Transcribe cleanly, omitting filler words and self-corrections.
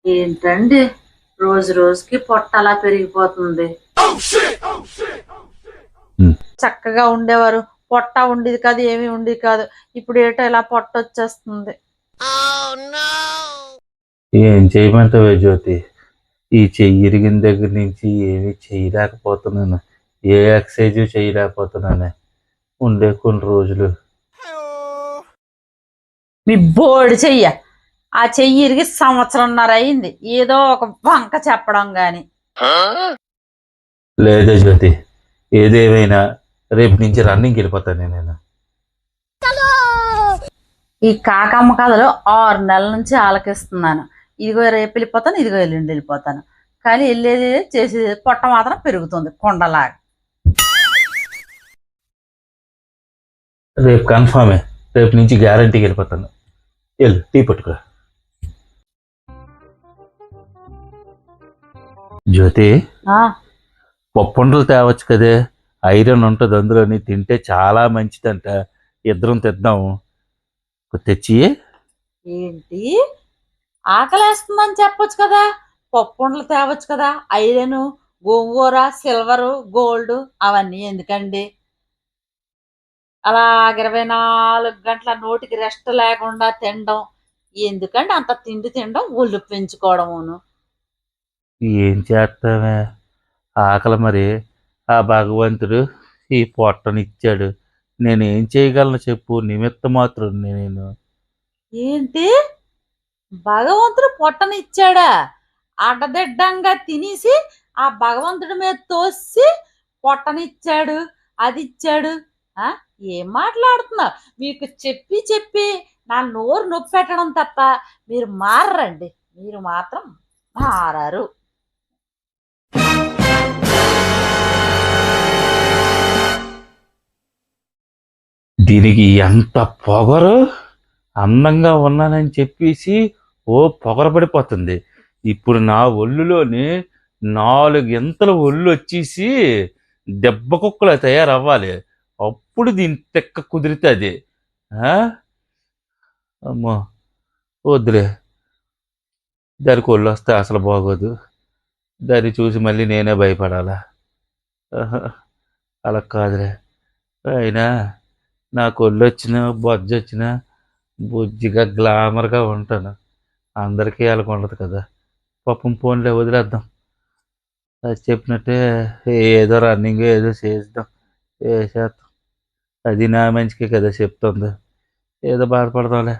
ఏంటండి రోజు రోజుకి పొట్ట అలా పెరిగిపోతుంది. చక్కగా ఉండేవారు, పొట్ట ఉండేది కాదు, ఏమీ ఉండేది కాదు. ఇప్పుడు ఏటో ఇలా పొట్ట వచ్చేస్తుంది. ఏం చేయమంటావే జ్యోతి? ఈ చెయ్యి ఇరిగిన దగ్గర నుంచి ఏమీ చేయలేకపోతున్నాను. ఏ ఎక్సర్సైజు చేయలేకపోతున్నాను ఉండే కొన్ని రోజులు. మీ బోడి చెయ్య, ఆ చెయ్యి ఇరిగి సంవత్సరంన్నర అయింది. ఏదో ఒక వంక చెప్పడం గాని. లేదా జ్యోతి, ఏదేమైనా రేపు నుంచి రన్నింగ్కి వెళ్ళిపోతాను నేను. ఈ కాకమ్మ కథలు 6 నెలల నుంచి ఆలకిస్తున్నాను. ఇదిగో రేపు వెళ్ళిపోతాను, ఇదిగో ఎల్లుండి వెళ్ళిపోతాను. కానీ వెళ్ళేది చేసేది పొట్ట మాత్రం పెరుగుతుంది కొండలాగా. రేపు కన్ఫామే, రేపు నుంచి గ్యారంటీకి వెళ్ళిపోతాను. వెళ్ళు టీ పట్టుకురా. జ్యోతి, పప్పుండలు తేవచ్చు కదే, ఐరన్ ఉంటుంది అందులోని, తింటే చాలా మంచిదంట. ఇద్దరం తెద్దాము. తెచ్చి. ఏంటి ఆకలేస్తుందని చెప్పొచ్చు కదా, పప్పుండలు తేవచ్చు కదా. ఐరన్, గోంగూర, సిల్వరు, గోల్డ్ అవన్నీ ఎందుకండి? అలా 24 గంటల నోటికి రెస్ట్ లేకుండా తినడం ఎందుకండి? అంత తిండి తినడం, ఒళ్ళు పెంచుకోవడమును. ఏం చేస్తావే, ఆకలి మరి. ఆ భగవంతుడు ఈ పొట్టనిచ్చాడు, నేనేం చేయగలను చెప్పు? నిమిత్త మాత్రం నేను. ఏంటి భగవంతుడు పొట్టనిచ్చాడా? అడ్డదిడ్డంగా తినేసి ఆ భగవంతుడి మీద తోసి పొట్టనిచ్చాడు, అది ఇచ్చాడు. ఏం మాట్లాడుతున్నా? మీకు చెప్పి చెప్పి నా నోరు నొప్పి పెట్టడం తప్ప మీరు మారరండి. మీరు మాత్రం మారరు. దీనికి ఎంత పొగరు! అందంగా ఉన్నానని చెప్పేసి ఓ పొగరపడిపోతుంది. ఇప్పుడు నా ఒళ్ళులోని 4 ఇంతల ఒళ్ళు వచ్చేసి దెబ్బ కుక్కలా తయారవ్వాలి. అప్పుడు దీని తెక్క కుదురుతుంది. అమ్మో వద్దులే, దానికి ఒళ్ళు వస్తే అసలు బాగోదు. దాన్ని చూసి మళ్ళీ నేనే భయపడాలా? అలా కాదులే. అయినా నాకు ఒళ్ళు వచ్చినా బొజ్జ వచ్చినా బుజ్జిగా గ్లామర్గా ఉంటాను. అందరికీ అలాగ ఉండదు కదా. పాపం ఫోన్లే వదిలేద్దాం. అది చెప్పినట్టే ఏదో రన్నింగ్ ఏదో చేద్దాం, చేసేద్దాం. అది నా మంచికే కదా చెప్తుంది. ఏదో బాధపడదాంలే.